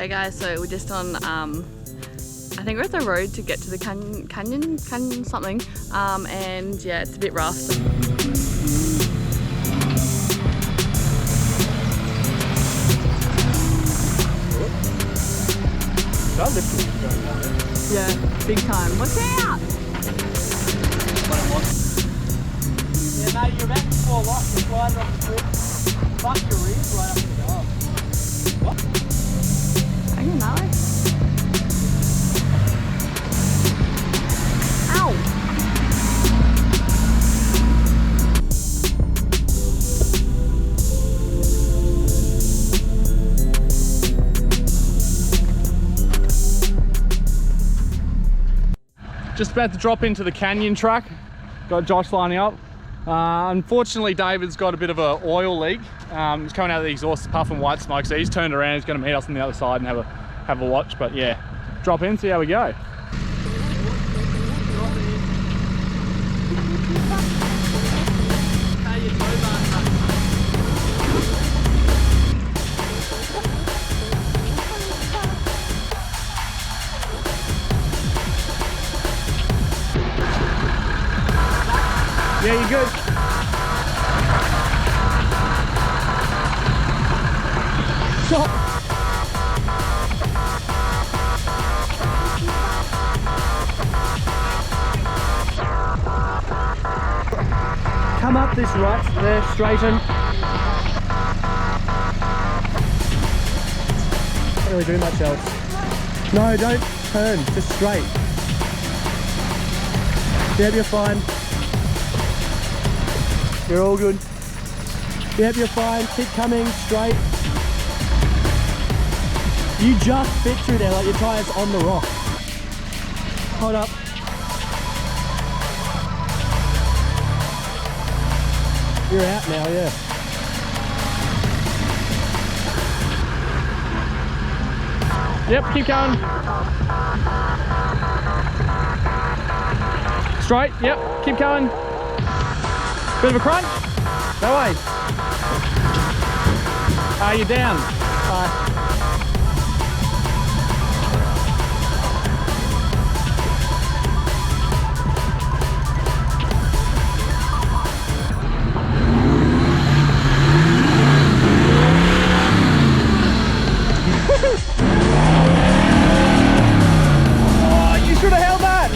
Hey guys, so we're just on, I think we're at the road to get to the canyon something, and yeah, it's a bit rough. So. Yeah, big time. Watch out! Yeah, mate, you're about to fall off. You're flying off the cliff. Fuck your ears right up in the dark. What? I don't know. Ow! Just about to drop into the canyon track. Got Josh lining up. Unfortunately, David's got a bit of an oil leak. He's coming out of the exhaust puffing white smoke, so he's turned around. He's going to meet us on the other side and have a watch. But yeah, drop in, see how we go. Yeah, you're good. Stop. Come up this right there, straighten. Can't really do much else. No, don't turn, just straight. Yep, you're fine. You're all good. Yep, you're fine. Keep coming straight. You just fit through there like your tire's on the rock. Hold up. You're out now, yeah. Yep, keep going. Straight, yep, keep going. Bit of a crunch? No way. You're down. Bye. Oh, you should have held that!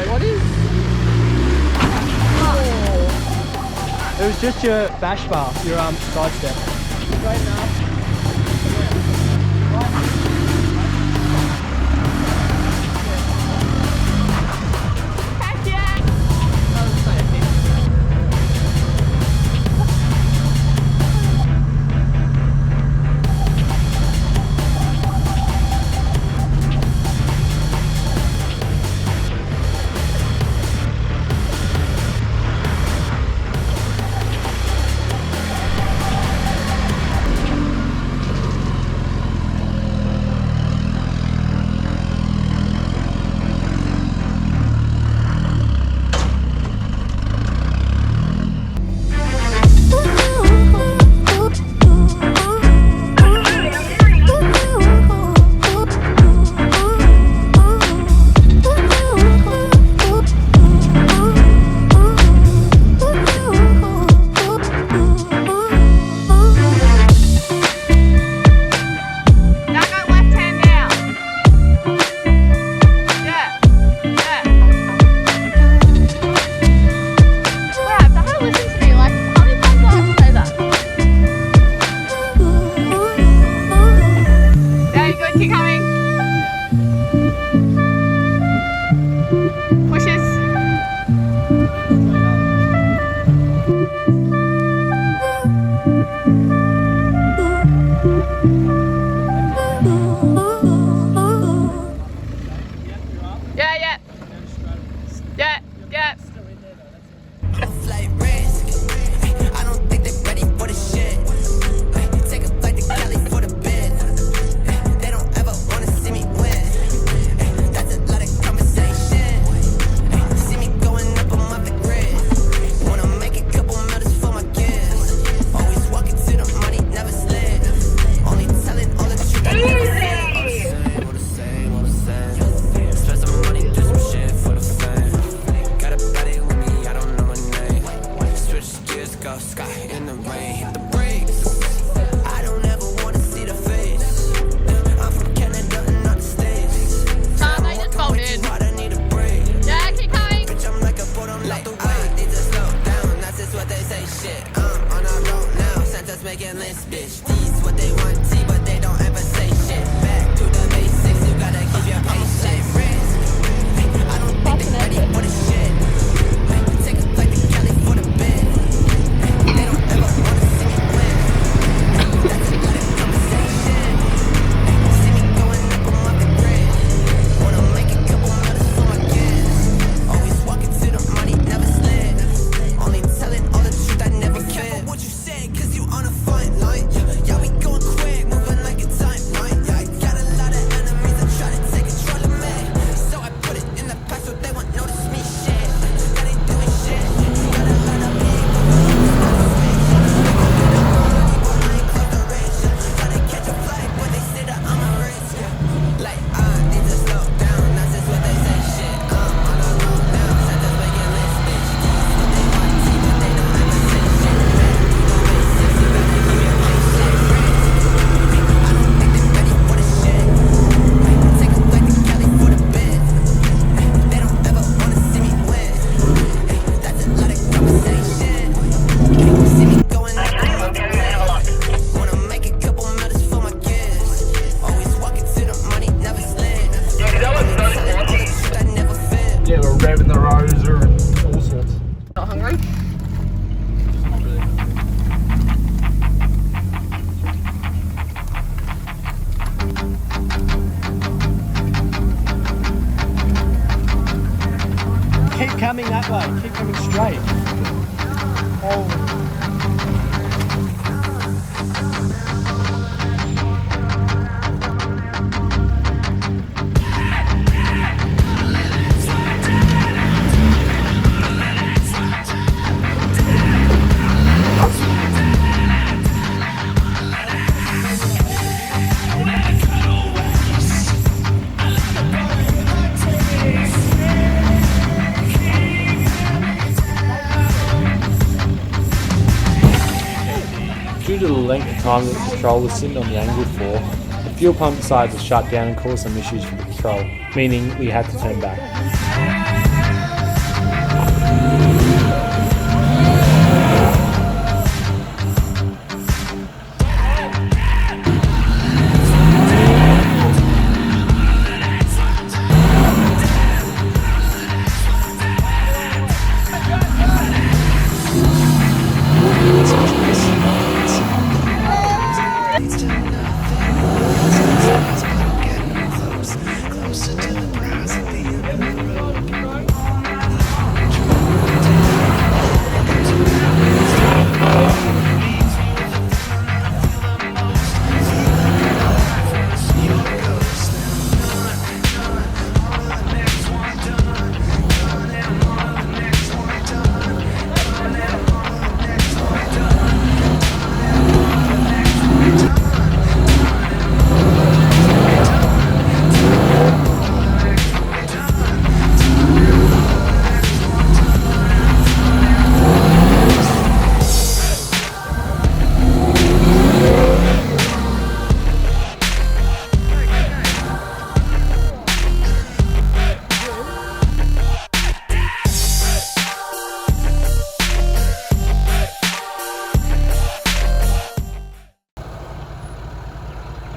What is? It was just your bash bar, your side step. Straighten up. Heck yeah! that way. Keep coming straight. Oh. Due to the length of time that the patrol was sitting on the angle for, the fuel pump decided to shut down and cause some issues for the patrol, meaning we had to turn back.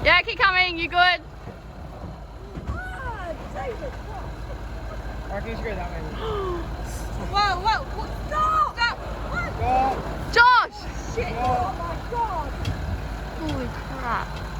Yeah, keep coming, you good? I reckon you should go that way. Whoa, stop! Stop! What? Go. Josh! Shit! Oh my god! Holy crap.